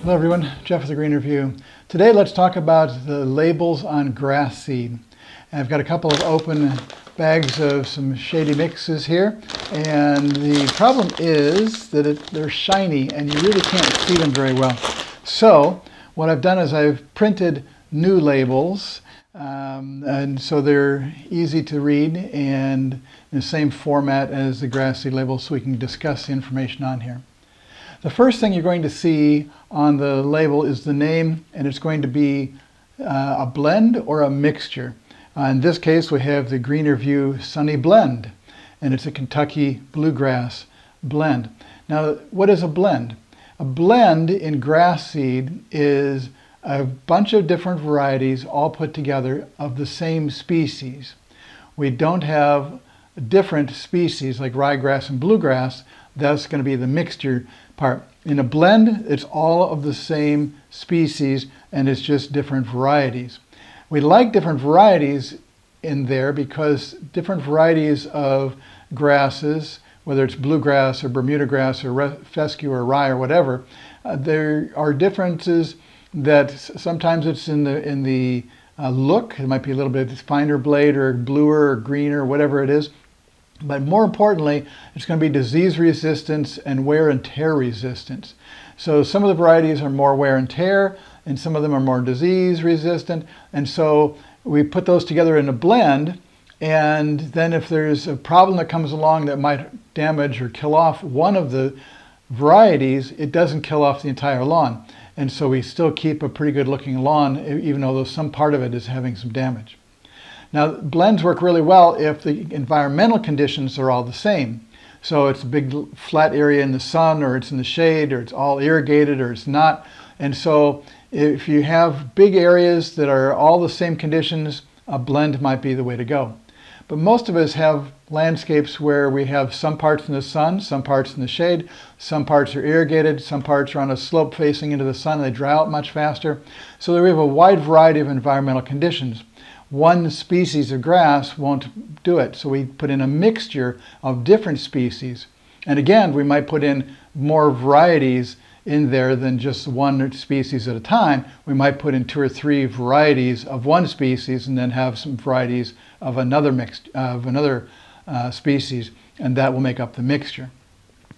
Hello everyone, Jeff with the Green Review. Today let's talk about the labels on grass seed. I've got a couple of open bags of some shady mixes here, and the problem is that they're shiny and you really can't see them very well. So what I've done is I've printed new labels, and so they're easy to read and in the same format as the grass seed labels, so we can discuss the information on here. The first thing you're going to see on the label is the name, and it's going to be a blend or a mixture. In this case, we have the Greener View Sunny Blend, and it's a Kentucky Bluegrass blend. Now, what is a blend? A blend in grass seed is a bunch of different varieties all put together of the same species. We don't have different species like ryegrass and bluegrass. That's going to be the mixture part. In a blend, it's all of the same species and it's just different varieties. We like different varieties in there because different varieties of grasses, whether it's bluegrass or Bermuda grass or fescue or rye or whatever, there are differences that sometimes it's in the look. It might be a little bit finer blade or bluer or greener, whatever it is. But more importantly, it's going to be disease resistance and wear and tear resistance. So some of the varieties are more wear and tear, and some of them are more disease resistant. And so we put those together in a blend, and then if there's a problem that comes along that might damage or kill off one of the varieties, it doesn't kill off the entire lawn. And so we still keep a pretty good looking lawn, even though some part of it is having some damage. Now, blends work really well if the environmental conditions are all the same. So it's a big flat area in the sun, or it's in the shade, or it's all irrigated, or it's not. And so if you have big areas that are all the same conditions, a blend might be the way to go. But most of us have landscapes where we have some parts in the sun, some parts in the shade, some parts are irrigated, some parts are on a slope facing into the sun, and they dry out much faster. So we have a wide variety of environmental conditions. One species of grass won't do it, so we put in a mixture of different species. And again, we might put in more varieties in there than just one species at a time. We might put in 2 or 3 varieties of one species and then have some varieties of another species, and that will make up the mixture.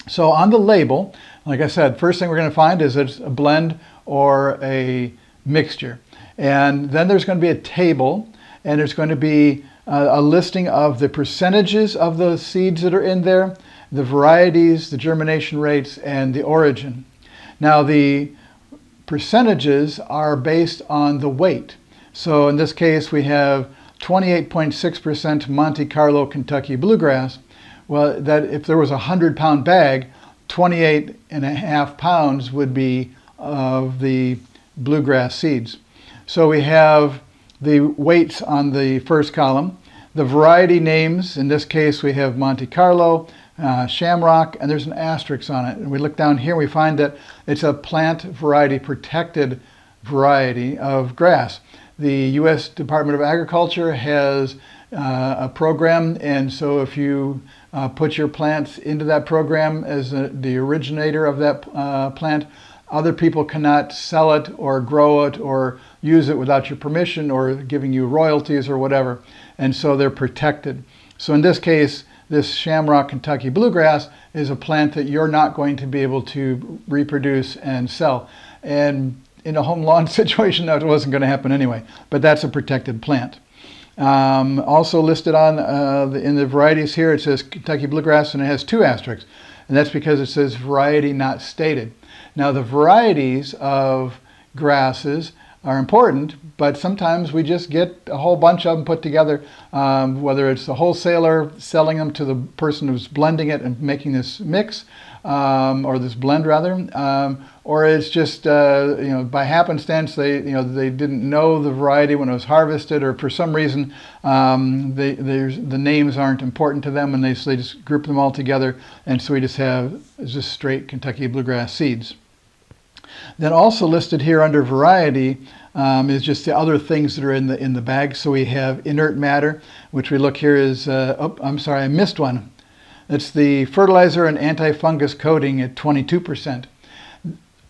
So on the label, like I said, first thing we're going to find is it's a blend or a mixture. And then there's going to be a table, and there's going to be a listing of the percentages of the seeds that are in there, the varieties, the germination rates, and the origin. Now, the percentages are based on the weight. So in this case, we have 28.6% Monte Carlo Kentucky Bluegrass. Well, that if there was a 100-pound bag, 28.5 pounds would be of the bluegrass seeds. So we have the weights on the first column, the variety names. In this case, we have Monte Carlo, Shamrock, and there's an asterisk on it. And we look down here, we find that it's a plant variety protected variety of grass. The U.S. Department of Agriculture has a program, and so if you put your plants into that program as the originator of that plant, other people cannot sell it or grow it or use it without your permission or giving you royalties or whatever. And so they're protected. So in this case, this Shamrock Kentucky Bluegrass is a plant that you're not going to be able to reproduce and sell. And in a home lawn situation, that wasn't going to happen anyway. But that's a protected plant. Also listed on in the varieties here, it says Kentucky Bluegrass, and it has 2 asterisks. And that's because it says variety not stated. Now, the varieties of grasses are important, but sometimes we just get a whole bunch of them put together, whether it's the wholesaler selling them to the person who's blending it and making this mix, or this blend rather, or it's just by happenstance they didn't know the variety when it was harvested, or for some reason the names aren't important to them, and they just group them all together, and so we just have just straight Kentucky Bluegrass seeds. Then also listed here under variety is just the other things that are in the bag. So we have inert matter, which we look here is, I'm sorry, I missed one. It's the fertilizer and anti-fungus coating at 22%.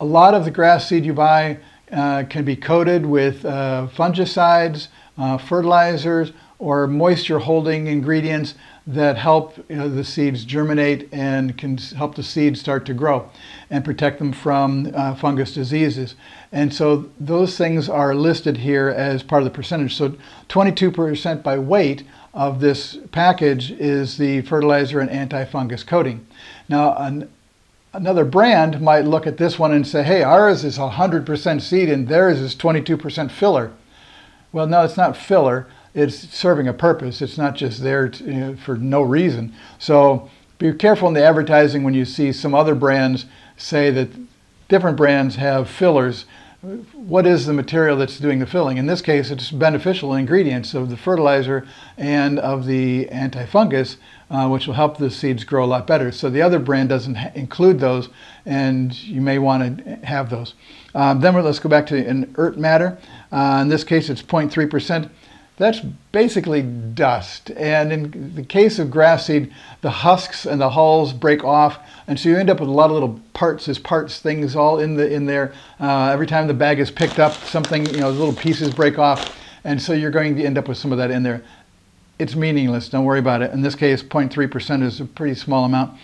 A lot of the grass seed you buy can be coated with fungicides, fertilizers, or moisture holding ingredients that help the seeds germinate and can help the seeds start to grow and protect them from fungus diseases. And so those things are listed here as part of the percentage. So 22% by weight of this package is the fertilizer and anti-fungus coating. Now, another brand might look at this one and say, hey, ours is 100% seed and theirs is 22% filler. Well, no, it's not filler. It's serving a purpose. It's not just there for no reason. So be careful in the advertising when you see some other brands say that different brands have fillers. What is the material that's doing the filling? In this case, it's beneficial ingredients of the fertilizer and of the anti-fungus, which will help the seeds grow a lot better. So the other brand doesn't include those, and you may want to have those. Then let's go back to inert matter. In this case, it's 0.3%. That's basically dust. And in the case of grass seed, the husks and the hulls break off, and so you end up with a lot of little parts things all in there. Every time the bag is picked up, something, little pieces break off, and so you're going to end up with some of that in there. It's meaningless. Don't worry about it. In this case, 0.3% is a pretty small amount.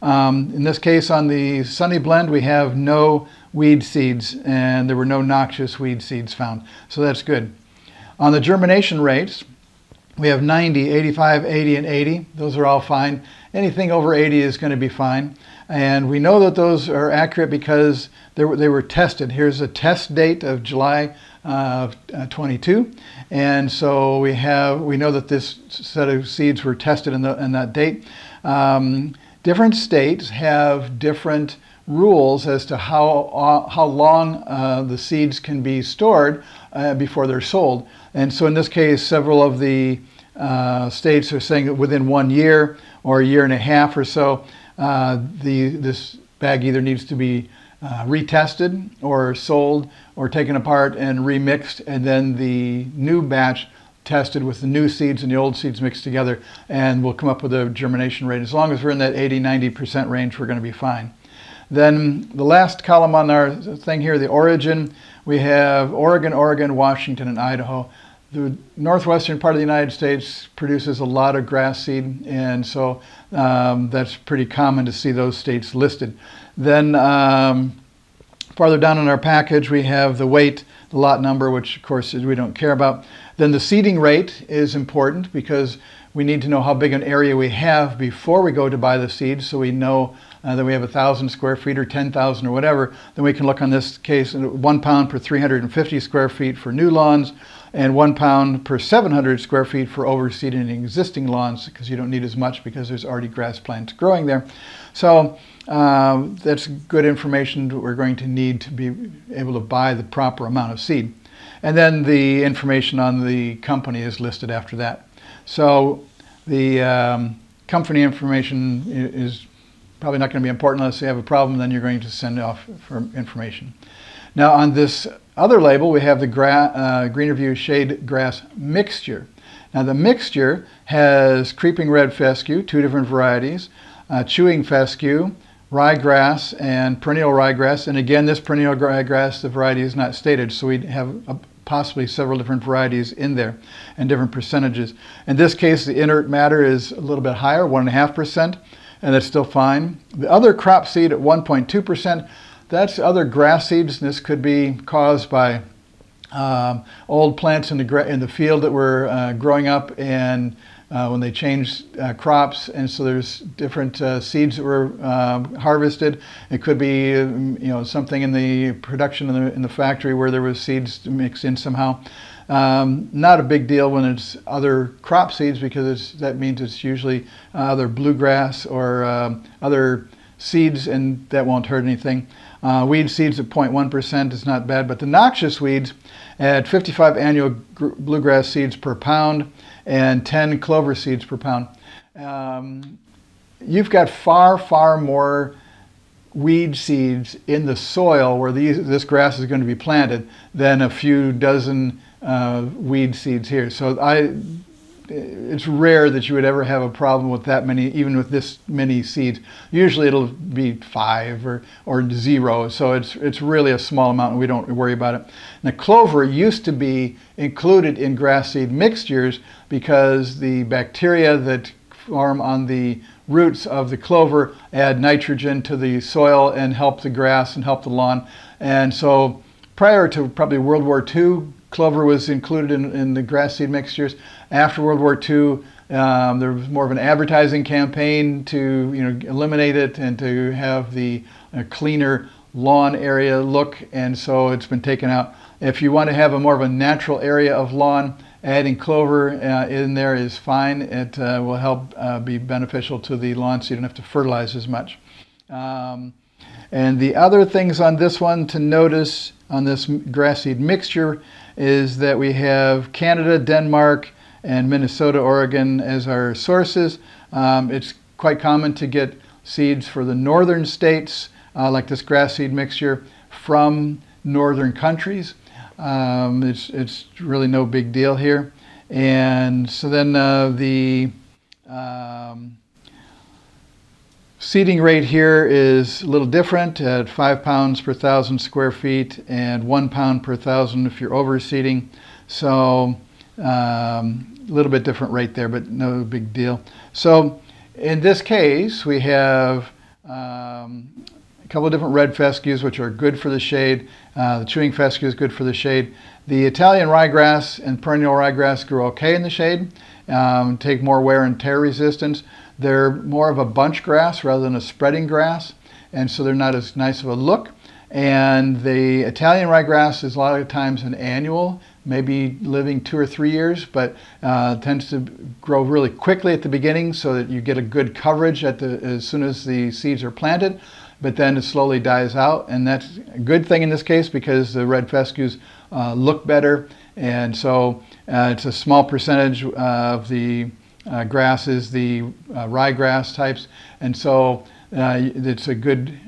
In this case, on the Sunny Blend, we have no weed seeds, and there were no noxious weed seeds found, so that's good. On the germination rates, we have 90, 85, 80, and 80. Those are all fine. Anything over 80 is going to be fine. And we know that those are accurate because they were tested. Here's a test date of July of 22. And so we know that this set of seeds were tested in that date. Different states have different rules as to how long the seeds can be stored before they're sold. And so in this case, several of the states are saying that within 1 year or a year and a half or so, this bag either needs to be retested or sold or taken apart and remixed, and then the new batch tested with the new seeds and the old seeds mixed together, and we'll come up with a germination rate. As long as we're in that 80-90% range, we're going to be fine. Then the last column on our thing here, the origin, we have Oregon, Washington, and Idaho. The northwestern part of the United States produces a lot of grass seed, and so that's pretty common to see those states listed. Then farther down in our package, we have the weight, the lot number, which of course we don't care about. Then the seeding rate is important because we need to know how big an area we have before we go to buy the seeds, so we know that we have 1,000 square feet or 10,000 or whatever. Then we can look on this case, 1 pound per 350 square feet for new lawns, and 1 pound per 700 square feet for overseeding existing lawns, because you don't need as much because there's already grass plants growing there. So that's good information that we're going to need to be able to buy the proper amount of seed. And then the information on the company is listed after that. So the company information is probably not going to be important unless you have a problem, then you're going to send off for information. Now on this other label, we have the Greenerview Shade Grass Mixture. Now the mixture has Creeping Red Fescue, 2 different varieties, Chewing Fescue, ryegrass, and perennial ryegrass. And again, this perennial ryegrass, the variety is not stated, so we have possibly several different varieties in there and different percentages. In this case, the inert matter is a little bit higher, 1.5%. And that's still fine. The other crop seed at 1.2%, that's other grass seeds. This could be caused by old plants in the field that were growing up, and when they changed crops, and so there's different seeds that were harvested. It could be something in the production in the factory where there was seeds mixed in somehow. Not a big deal when it's other crop seeds, because that means it's usually other bluegrass or other seeds, and that won't hurt anything. Weed seeds at 0.1% is not bad, but the noxious weeds at 55 annual bluegrass seeds per pound and 10 clover seeds per pound. You've got far more weed seeds in the soil where this grass is going to be planted than a few dozen weed seeds here. So it's rare that you would ever have a problem with that many, even with this many seeds. Usually it'll be 5 or 0, so it's really a small amount and we don't worry about it. Now, clover used to be included in grass seed mixtures because the bacteria that form on the roots of the clover add nitrogen to the soil and help the grass and help the lawn. And so prior to probably World War II, clover was included in the grass seed mixtures. After World War II, there was more of an advertising campaign to eliminate it and to have the cleaner lawn area look, and so it's been taken out. If you want to have a more of a natural area of lawn, adding clover in there is fine. It will help be beneficial to the lawn so you don't have to fertilize as much. And the other things on this one to notice on this grass seed mixture is that we have Canada, Denmark, and Minnesota, Oregon as our sources. It's quite common to get seeds for the northern states, like this grass seed mixture, from northern countries. It's really no big deal here. And so then the seeding rate here is a little different at 5 pounds per 1,000 square feet and 1 pound per 1,000 if you're overseeding. So a little bit different rate there, but no big deal. So in this case, we have a couple of different red fescues, which are good for the shade. The chewing fescue is good for the shade. The Italian ryegrass and perennial ryegrass grow okay in the shade, take more wear and tear resistance. They're more of a bunch grass rather than a spreading grass, and so they're not as nice of a look. And the Italian ryegrass is a lot of times an annual, maybe living 2 or 3 years, but tends to grow really quickly at the beginning so that you get a good coverage as soon as the seeds are planted, but then it slowly dies out. And that's a good thing in this case because the red fescues look better. And so it's a small percentage of the grass is the ryegrass types. And so it's a good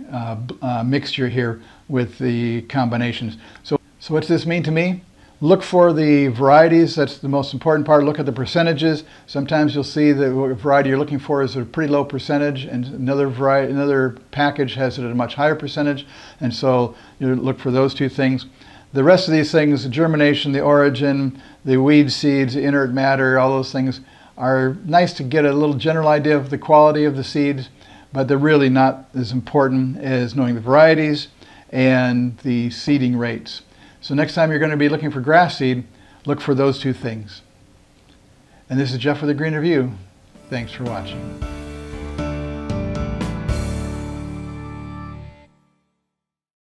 mixture here with the combinations. So what's this mean to me? Look for the varieties. That's the most important part. Look at the percentages. Sometimes you'll see that what variety you're looking for is a pretty low percentage, and another package has it at a much higher percentage. And so you look for those two things. The rest of these things, the germination, the origin, the weed seeds, the inert matter, all those things are nice to get a little general idea of the quality of the seeds, but they're really not as important as knowing the varieties and the seeding rates. So next time you're going to be looking for grass seed, look for those two things. And this is Jeff with the Green Review. Thanks for watching.